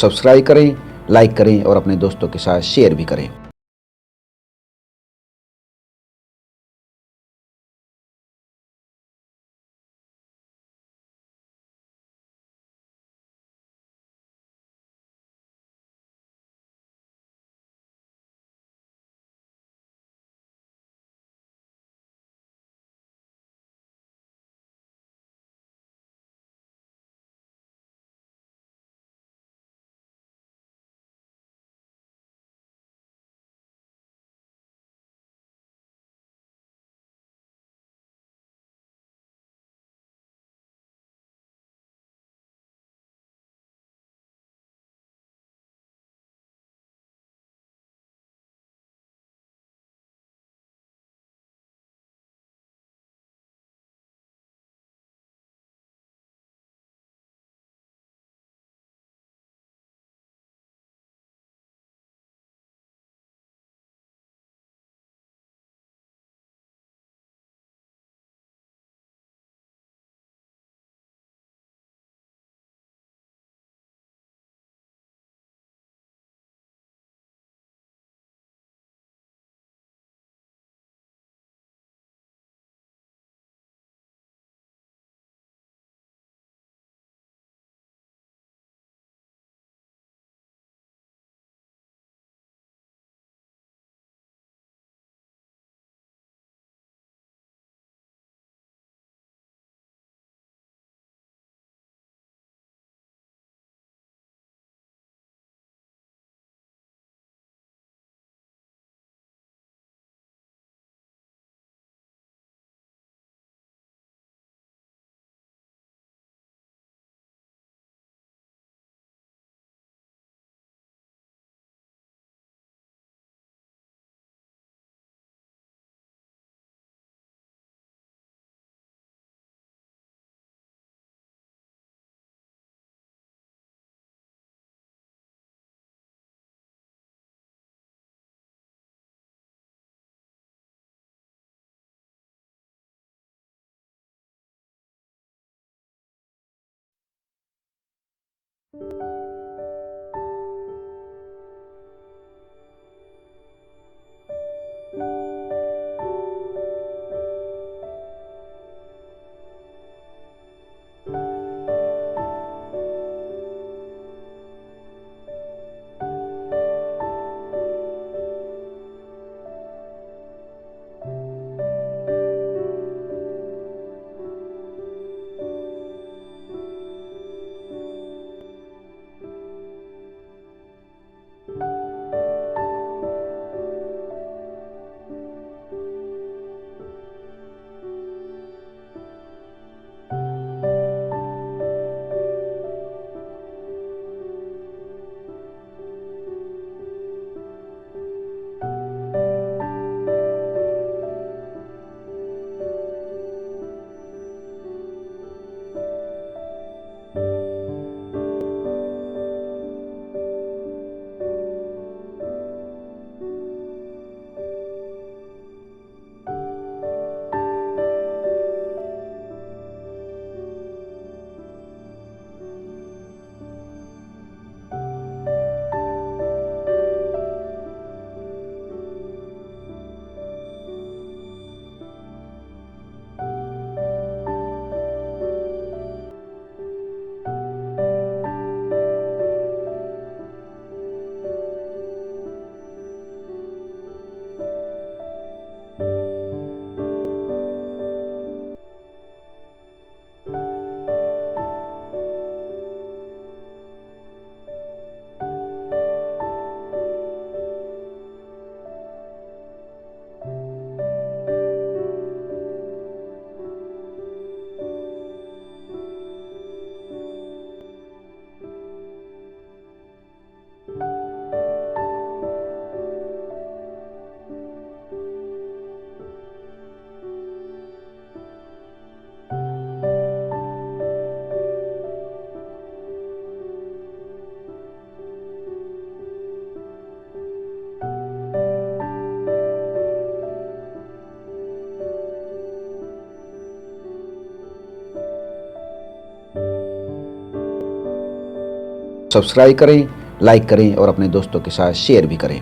Subscribe करें, like करें और अपने दोस्तों के साथ शेयर भी करें। सब्सक्राइब करें, लाइक करें और अपने दोस्तों के साथ शेयर भी करें।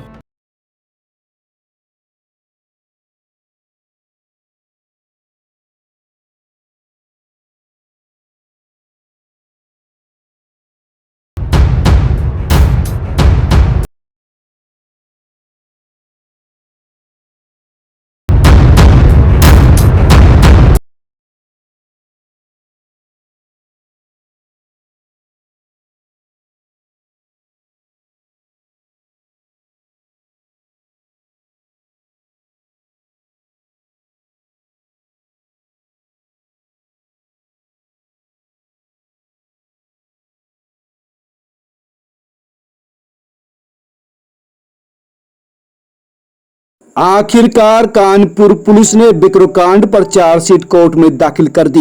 आखिरकार कानपुर पुलिस ने बिक्रो कांड पर चार्जशीट कोर्ट में दाखिल कर दी।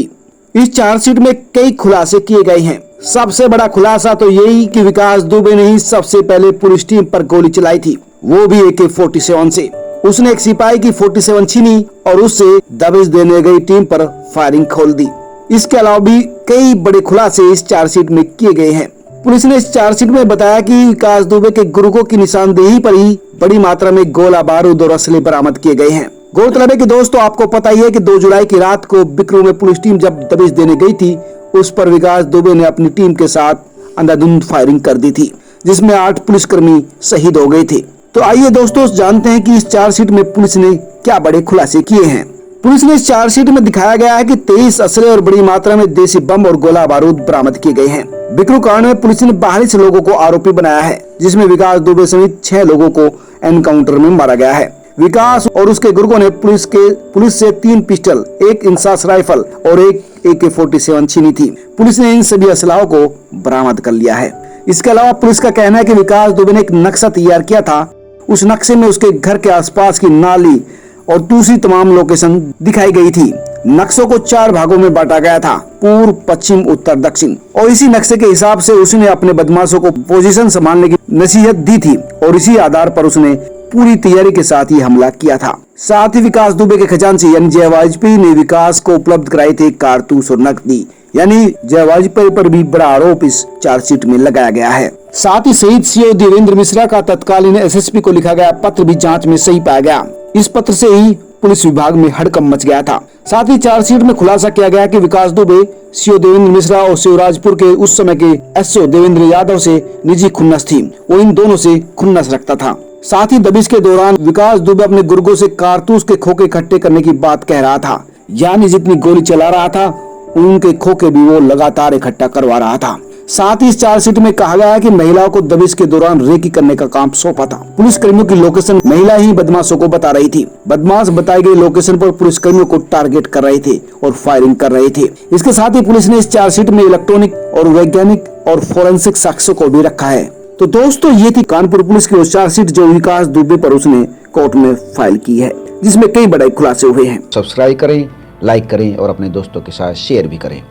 इस चार्जशीट में कई खुलासे किए गए हैं। सबसे बड़ा खुलासा तो यही कि विकास दुबे ने ही सबसे पहले पुलिस टीम पर गोली चलाई थी, वो भी AK-47 से। उसने एक सिपाही की 47 छीनी और उससे दबिश देने गई टीम पर फायरिंग खोल दी। इसके अलावा भी कई बड़े खुलासे इस चार्जशीट में किए गए हैं। पुलिस ने इस चार्जशीट में बताया कि विकास दुबे के गुर्गों की निशानदेही पर ही बड़ी मात्रा में गोला बारूद और असले बरामद किए गए हैं। गौरतलब है कि दोस्तों, आपको पता ही है कि 2 जुलाई की रात को बिकरू में पुलिस टीम जब दबिश देने गई थी, उस पर विकास दुबे ने अपनी टीम के साथ अंधाधुंध फायरिंग कर दी थी, जिसमें 8 पुलिसकर्मी शहीद हो गए थे। तो आइए दोस्तों जानते हैं कि इस चार्जशीट में पुलिस ने क्या बड़े खुलासे किए हैं। पुलिस ने इस चार्जशीट में दिखाया गया है कि 23 असले और बड़ी मात्रा में देसी बम और गोला बारूद बरामद किए गए हैं। बिकरू कांड में पुलिस ने 42 लोगों को आरोपी बनाया है, जिसमें विकास दुबे समेत 6 लोगों को एनकाउंटर में मारा गया है। विकास और उसके गुर्गों ने पुलिस से 3 पिस्टल, 1 इंसास राइफल और 1 AK-47 छीनी थी। पुलिस ने इन सभी असलाहों को बरामद कर लिया है। इसके अलावा पुलिस का कहना है कि विकास दुबे ने एक नक्शा तैयार किया था। उस नक्शे में उसके घर के आसपास की नाली और दूसरी तमाम लोकेशन दिखाई गई थी। नक्शों को 4 भागों में बांटा गया था, पूर्व, पश्चिम, उत्तर, दक्षिण, और इसी नक्शे के हिसाब से उसने अपने बदमाशों को पोजीशन संभालने की नसीहत दी थी और इसी आधार पर उसने पूरी तैयारी के साथ ही हमला किया था। साथ ही विकास दुबे के खजांची यानी जय वाजपेयी ने विकास को उपलब्ध कराए थे कारतूस और नकदी, यानी जय वाजपेयी पर भी बड़ा आरोप इस चार्जशीट में लगाया गया है। साथ ही शहीद CO देवेंद्र मिश्रा का तत्कालीन SSP को लिखा गया पत्र भी जांच में सही पाया गया। इस पत्र से ही पुलिस विभाग में हड़कंप मच गया था। साथ ही चार्जशीट में खुलासा किया गया कि विकास दुबे CO देवेंद्र मिश्रा और शिवराजपुर के उस समय के SO देवेंद्र यादव से निजी खुन्नस थी। वो इन दोनों से खुन्नस रखता था। साथ ही दबिश के दौरान विकास दुबे अपने गुर्गों से कारतूस के खोखे इकट्ठे करने की बात कह रहा था, यानी जितनी गोली चला रहा था उनके खोखे भी वो लगातार इकट्ठा करवा रहा था। साथ ही इस चार्जशीट में कहा गया है कि महिलाओं को दबिश के दौरान रेकी करने का काम सौंपा था। पुलिस कर्मियों की लोकेशन महिला ही बदमाशों को बता रही थी। बदमाश बताई गई लोकेशन पर पुलिस कर्मियों को टारगेट कर रहे थे और फायरिंग कर रहे थे। इसके साथ ही पुलिस ने इस चार्जशीट में इलेक्ट्रॉनिक और वैज्ञानिक और फोरेंसिक साक्ष्यों को भी रखा है। तो दोस्तों, ये थी कानपुर पुलिस की वो चार्जशीट जो विकास दुबे पर उसने कोर्ट में फाइल की है, जिसमें कई बड़े खुलासे हुए हैं। सब्सक्राइब करें, लाइक करें और अपने दोस्तों के साथ शेयर भी करें।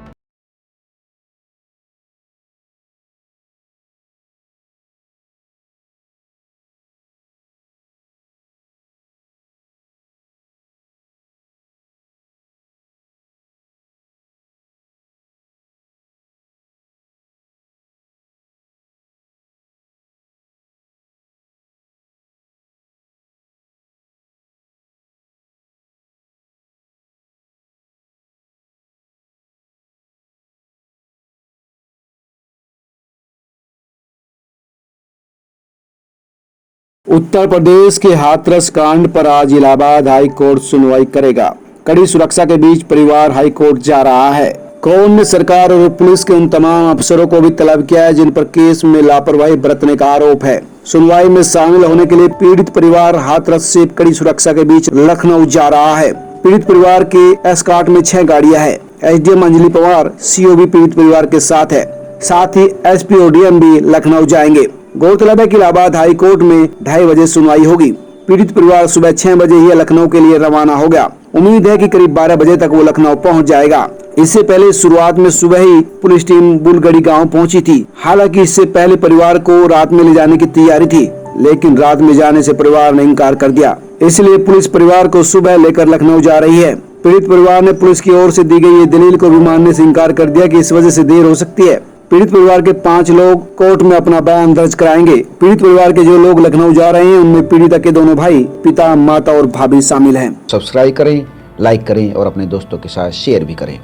उत्तर प्रदेश के हाथरस कांड पर आज इलाहाबाद हाई कोर्ट सुनवाई करेगा। कड़ी सुरक्षा के बीच परिवार हाई कोर्ट जा रहा है। कोर्ट ने सरकार और पुलिस के उन तमाम अफसरों को भी तलब किया है जिन पर केस में लापरवाही बरतने का आरोप है। सुनवाई में शामिल होने के लिए पीड़ित परिवार हाथरस से कड़ी सुरक्षा के बीच लखनऊ जा रहा है। पीड़ित परिवार के एस्कॉर्ट में 6 गाड़ियां हैं। SDM अंजलि पवार CO भी पीड़ित परिवार के साथ है। साथ ही SP और DM भी लखनऊ जाएंगे। गौरतलब है कि इलाहाबाद हाई कोर्ट में 2:30 बजे सुनवाई होगी। पीड़ित परिवार सुबह 6 बजे ही लखनऊ के लिए रवाना हो गया। उम्मीद है कि करीब 12 बजे तक वो लखनऊ पहुंच जाएगा। इससे पहले शुरुआत में सुबह ही पुलिस टीम बुलगड़ी गांव पहुंची थी। हालांकि इससे पहले परिवार को रात में ले जाने की तैयारी थी, लेकिन रात में जाने से परिवार ने इनकार कर दिया। इसलिए पुलिस परिवार को सुबह लेकर लखनऊ जा रही है। पीड़ित परिवार ने पुलिस की ओर से दी गई ये दलील को भी मानने से इनकार कर दिया कि इस वजह से देर हो सकती है। पीड़ित परिवार के 5 लोग कोर्ट में अपना बयान दर्ज कराएंगे। पीड़ित परिवार के जो लोग लखनऊ जा रहे हैं उनमें पीड़िता के दोनों भाई, पिता, माता और भाभी शामिल हैं। सब्सक्राइब करें, लाइक करें और अपने दोस्तों के साथ शेयर भी करें।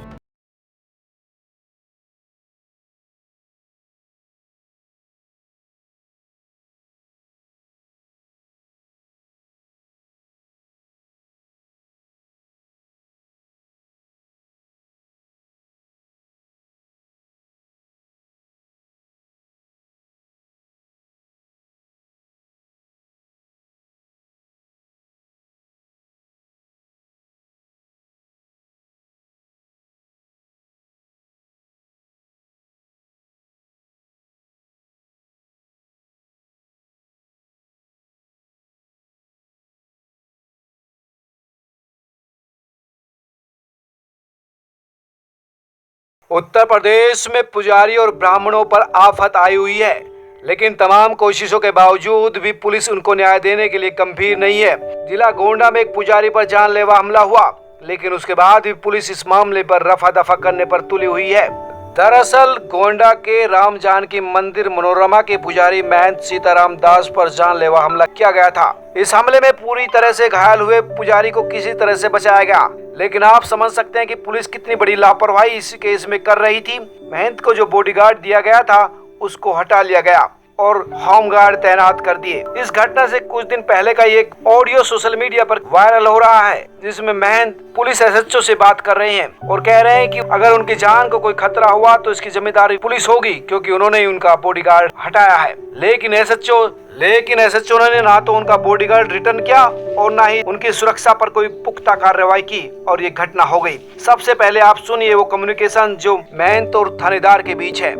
उत्तर प्रदेश में पुजारी और ब्राह्मणों पर आफत आई हुई है, लेकिन तमाम कोशिशों के बावजूद भी पुलिस उनको न्याय देने के लिए गंभीर नहीं है। जिला गोंडा में एक पुजारी पर जानलेवा हमला हुआ, लेकिन उसके बाद भी पुलिस इस मामले पर रफा दफा करने पर तुली हुई है। दरअसल गोंडा के राम जानकी मंदिर मनोरमा के पुजारी महंत सीताराम दास पर जानलेवा हमला किया गया था। इस हमले में पूरी तरह से घायल हुए पुजारी को किसी तरह से बचाया गया, लेकिन आप समझ सकते हैं कि पुलिस कितनी बड़ी लापरवाही इस केस में कर रही थी। महंत को जो बॉडीगार्ड दिया गया था उसको हटा लिया गया और होमगार्ड तैनात कर दिए। इस घटना से कुछ दिन पहले का एक ऑडियो सोशल मीडिया पर वायरल हो रहा है, जिसमें महंत पुलिस एसएचओ से बात कर रहे हैं और कह रहे हैं कि अगर उनकी जान को कोई खतरा हुआ तो इसकी जिम्मेदारी पुलिस होगी, क्योंकि उन्होंने ही उनका बॉडीगार्ड हटाया है। लेकिन एसएचओ ने ना तो उनका बॉडीगार्ड रिटर्न किया और ना ही उनकी सुरक्षा पर कोई पुख्ता कार्रवाई की और ये घटना हो गई। सबसे पहले आप सुनिए वो कम्युनिकेशन जो महंत और थानेदार के बीच है।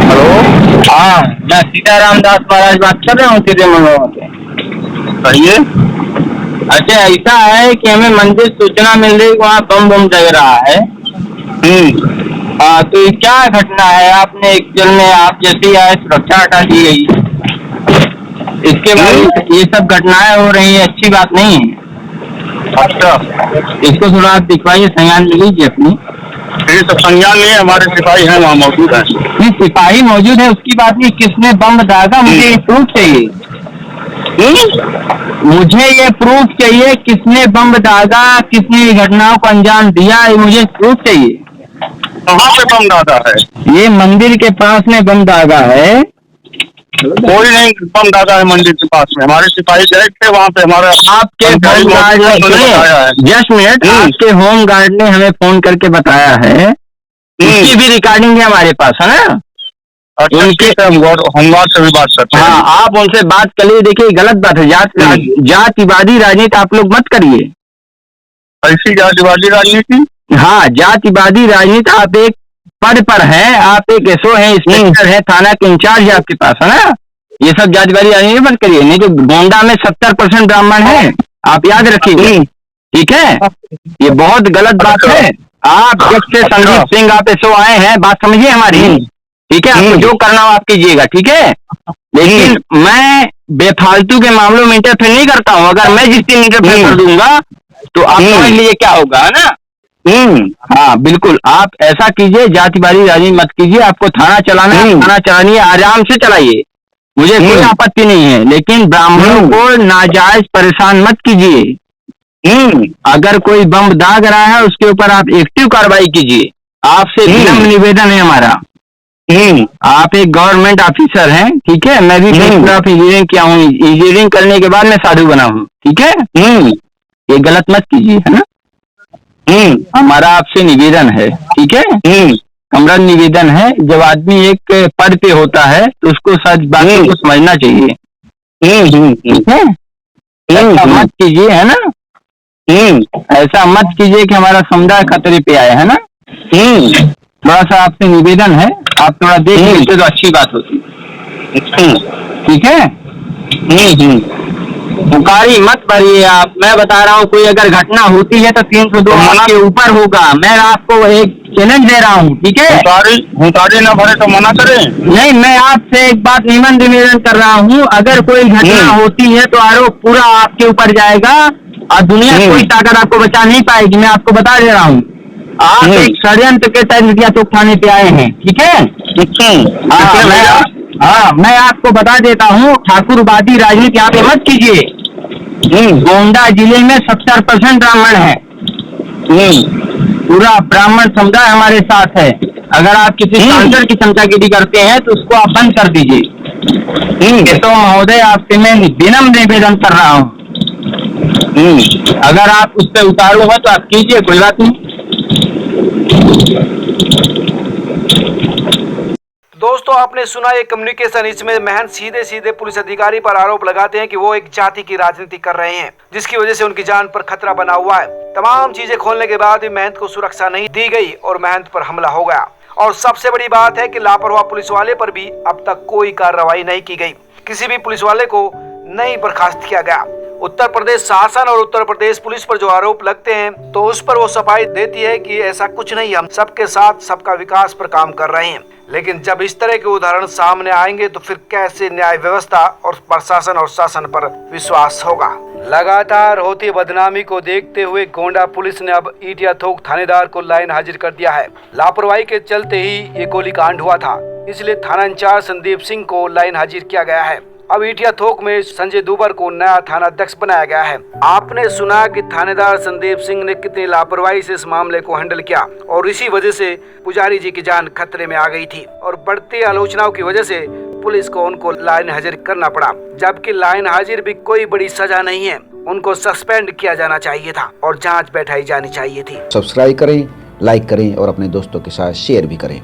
हेलो, हाँ, मैं सीताराम दास महाराज बात कर रहा हूँ सीधे मनोरमा से। कहिए। अच्छा, ऐसा है कि हमें मंदिर सूचना मिल रही वहाँ बम लग रहा है। हाँ, तो ये क्या घटना है? आपने एक्चुअल में आप जैसे आए सुरक्षा हटा दी गई, इसके बाद ये सब घटनाएं हो रही है, अच्छी बात नहीं है। अच्छा, इसको थोड़ा आप दिखवाइए, संज्ञान ले लीजिए अपनी। ये सब संज्ञान नहीं है, हमारे सिपाही हैं वहाँ मौजूद है। नहीं, सिपाही मौजूद है उसकी बात नहीं, किसने बम दागा मुझे ये प्रूफ चाहिए। मुझे ये प्रूफ चाहिए, किसने बम दागा, किसने घटनाओं को अंजाम दिया, ये मुझे प्रूफ चाहिए। कहाँ पे बम दागा है? ये मंदिर के पास में बम दागा है। कोई नहीं बम दादा है मंदिर के पास में, हमारे सिपाही गए थे वहाँ पे। हमारे आपके होम गार्ड ने, जस्ट मिनट, आपके होम गार्ड ने हमें फोन करके बताया है, उसकी भी रिकॉर्डिंग है हमारे पास, है ना? उनके होमगार्ड से भी बात करते हैं। हाँ, आप उनसे बात करिए। देखिए, गलत बात है, जातिवादी राजनीति आप लोग मत करिए। ऐसी जातिवादी राजनीति? हाँ, जातिवादी राजनीति। आप एक पद पर है, आप एक एसओ है, इंस्पेक्टर है, थाना के इंचार्ज है आपके पास, है ना? ये सब जातिवादी राजनीति मत करिए, नहीं तो गोंडा में 70% ब्राह्मण है, आप याद रखिए, ठीक है? ये बहुत गलत बात है। आप जब से संदीप सिंह आप एसओ आए हैं, बात समझिए हमारी, ठीक है? आपको जो करना हो आप कीजिएगा, ठीक है? लेकिन मैं बेफालतू के मामलों में इंटरफेयर नहीं करता हूँ। अगर मैं जिस दिन इंटरफेयर कर दूंगा तो आप समझ लीजिए क्या होगा, है ना? हाँ, बिल्कुल, आप ऐसा कीजिए, जातिवादी राजनीति मत कीजिए। आपको थाना चलाना है, थाना चलानी है, आराम से चलाइए, मुझे कोई आपत्ति नहीं है, लेकिन ब्राह्मणों को नाजायज परेशान मत कीजिए। अगर कोई बम दाग रहा है उसके ऊपर आप एक्टिव कार्रवाई कीजिए। आपसे विनम्र निवेदन है हमारा। आप एक गवर्नमेंट ऑफिसर हैं, ठीक है? मैं भी इंजीनियरिंग किया हूँ, इंजीनियरिंग करने के बाद मैं साधु बना हूँ, ठीक है? ये गलत मत कीजिए, है ना? हमारा आपसे निवेदन है, ठीक है? हमारा निवेदन है, जब आदमी एक पद पे होता है तो उसको सच बातों को समझना चाहिए, ठीक है? ऐसा मत कीजिए, है ना? ऐसा मत कीजिए कि हमारा समुदाय खतरे पे आए, है ना? थोड़ा सा आपसे निवेदन है, आप थोड़ा देख लीजिए तो अच्छी बात होती, ठीक है? पुकारी मत भरिए आप। मैं बता रहा हूँ, कोई अगर घटना होती है तो 302 के ऊपर होगा। मैं आपको एक चैलेंज दे रहा हूँ, ठीक है? हुंकारी न भरे तो मना करें। नहीं, मैं आपसे एक बात निवेदन कर रहा हूँ, अगर कोई घटना होती है तो आरोप पूरा आपके ऊपर जाएगा और दुनिया कोई ताकत आपको बचा नहीं पाएगी। मैं आपको बता दे रहा हूँ, आप एक षड्यंत्र के तहत तो थाने पे आए हैं, ठीक है? मैं आपको बता देता हूँ, ठाकुरवादी राजनीति यहाँ पे मत कीजिए। गोंडा जिले में 70% ब्राह्मण है। पूरा ब्राह्मण समुदाय हमारे साथ है। अगर आप किसी सांसद की चमचागिरी करते हैं तो उसको आप बंद कर दीजिए। तो महोदय आपसे मैं विनम्र निवेदन कर रहा हूँ, अगर आप उस पर उतारू हो तो आप कीजिए, कोई बात नहीं। दोस्तों, आपने सुना ये कम्युनिकेशन। इसमें महंत सीधे सीधे पुलिस अधिकारी पर आरोप लगाते हैं कि वो एक जाति की राजनीति कर रहे हैं, जिसकी वजह से उनकी जान पर खतरा बना हुआ है। तमाम चीजें खोलने के बाद भी महंत को सुरक्षा नहीं दी गई और महंत पर हमला हो गया। और सबसे बड़ी बात है कि लापरवाह पुलिस वाले पर भी अब तक कोई कार्रवाई नहीं की गई। किसी भी पुलिस वाले को नहीं बर्खास्त किया गया। उत्तर प्रदेश शासन और उत्तर प्रदेश पुलिस पर जो आरोप लगते हैं तो उस पर वो सफाई देती है कि ऐसा कुछ नहीं, हम सबके साथ सबका विकास पर काम कर रहे हैं। लेकिन जब इस तरह के उदाहरण सामने आएंगे तो फिर कैसे न्याय व्यवस्था और प्रशासन और शासन पर विश्वास होगा। लगातार होती बदनामी को देखते हुए गोंडा पुलिस ने अब ईटिया थोक थानेदार को लाइन हाजिर कर दिया है। लापरवाही के चलते ही ये गोलीकांड हुआ था, इसलिए थाना इंचार्ज संदीप सिंह को लाइन हाजिर किया गया है। अब ईटिया थोक में संजय दुबर को नया थाना अध्यक्ष बनाया गया है। आपने सुना कि थानेदार संदीप सिंह ने कितनी लापरवाही से इस मामले को हैंडल किया और इसी वजह से पुजारी जी की जान खतरे में आ गई थी और बढ़ती आलोचनाओं की वजह से पुलिस को उनको लाइन हाजिर करना पड़ा। जबकि लाइन हाजिर भी कोई बड़ी सजा नहीं है, उनको सस्पेंड किया जाना चाहिए था और जाँच बैठाई जानी चाहिए थी। सब्सक्राइब करें, लाइक करें और अपने दोस्तों के साथ शेयर भी करें।